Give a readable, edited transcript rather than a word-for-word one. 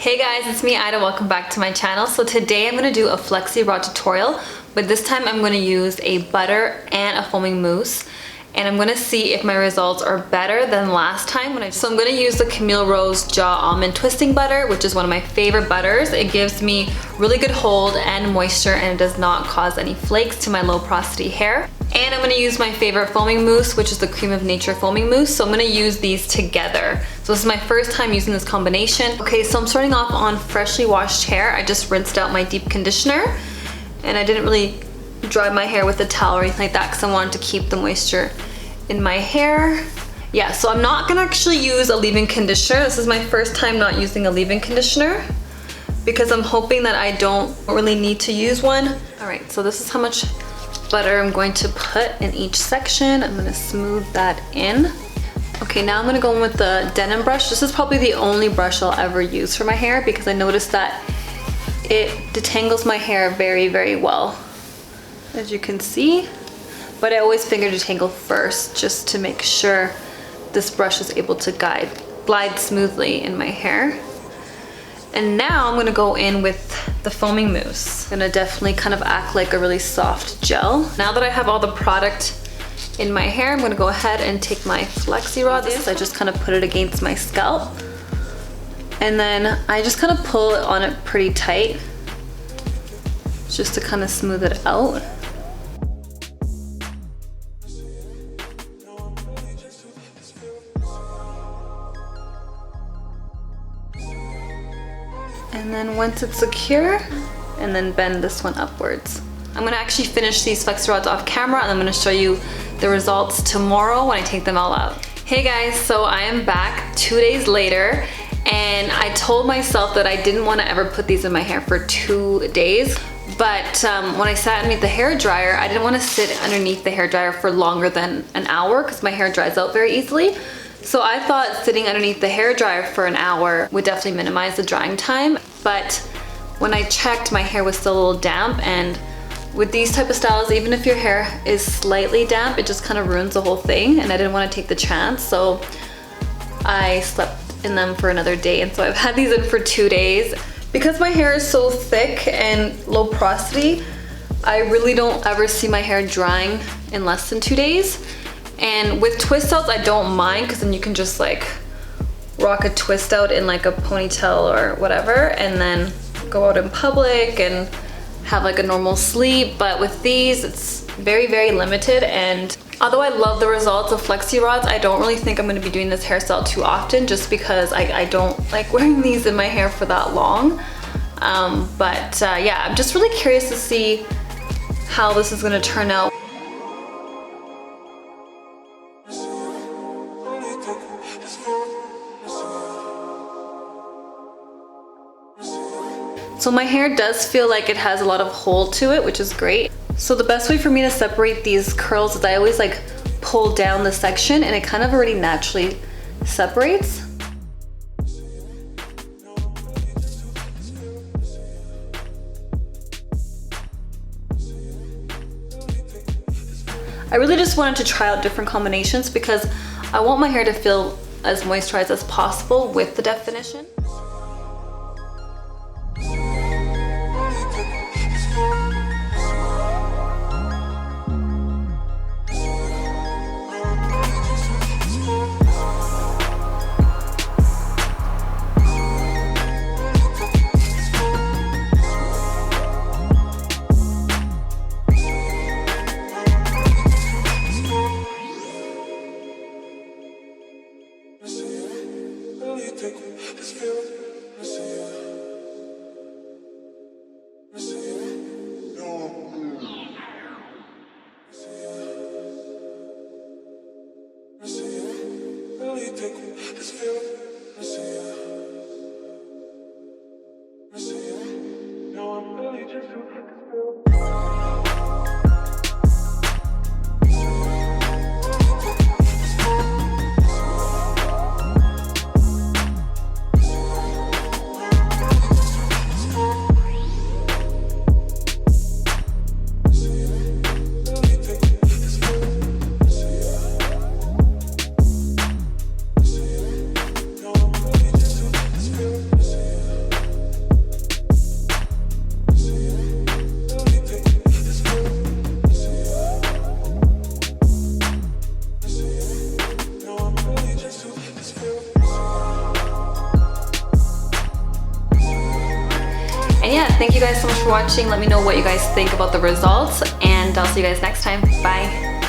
Hey guys, it's me Ida. Welcome back to my channel. So today I'm going to do a flexirod tutorial, but this time I'm going to use a butter and a foaming mousse, and I'm going to see if my results are better than last time. So I'm going to use the Camille Rose Jaw Almond Twisting Butter, which is one of my favorite butters. It gives me really good hold and moisture, and it does not cause any flakes to my low porosity hair. And I'm going to use my favorite foaming mousse, which is the Cream of Nature foaming mousse. So I'm going to use these together. So this is my first time using this combination. Okay, so I'm starting off on freshly washed hair. I just rinsed out my deep conditioner, and I didn't really dry my hair with a towel or anything like that because I wanted to keep the moisture in my hair. Yeah, so I'm not going to actually use a leave-in conditioner. This is my first time not using a leave-in conditioner because I'm hoping that I don't really need to use one. All right, so this is how much butter I'm going to put in each section. I'm going to smooth that in. Okay, now I'm going to go in with the denim brush. This is probably the only brush I'll ever use for my hair because I noticed that it detangles my hair very, very well, as you can see. But I always finger detangle first just to make sure this brush is able to glide smoothly in my hair. And now I'm going to go in with the foaming mousse. I'm going to definitely kind of act like a really soft gel. Now that I have all the product in my hair, I'm going to go ahead and take my flexirod. I just kind of put it against my scalp. And then I just kind of pull it on it pretty tight just to kind of smooth it out. And then once it's secure, and then bend this one upwards. I'm gonna actually finish these flexirods off camera, and I'm gonna show you the results tomorrow when I take them all out. Hey guys, so I am back 2 days later, and I told myself that I didn't wanna ever put these in my hair for 2 days. But when I sat underneath the hair dryer, I didn't wanna sit underneath the hair dryer for longer than an hour because my hair dries out very easily. So I thought sitting underneath the hair dryer for an hour would definitely minimize the drying time. But when I checked, my hair was still a little damp, and with these type of styles, even if your hair is slightly damp, it just kind of ruins the whole thing, and I didn't want to take the chance, so I slept in them for another day. And so I've had these in for 2 days. Because my hair is so thick and low porosity, I really don't ever see my hair drying in less than 2 days. And with twist outs, I don't mind because then you can just like rock a twist out in like a ponytail or whatever, and then go out in public and have like a normal sleep. But with these, it's very, very limited. And although I love the results of flexirods, I don't really think I'm going to be doing this hairstyle too often just because I don't like wearing these in my hair for that long. Yeah, I'm just really curious to see how this is going to turn out. So my hair does feel like it has a lot of hold to it, which is great. So the best way for me to separate these curls is I always like pull down the section, and it kind of already naturally separates. I really just wanted to try out different combinations because I want my hair to feel as moisturized as possible with the definition. thank you guys so much for watching. Let me know what you guys think about the results, and I'll see you guys next time. Bye.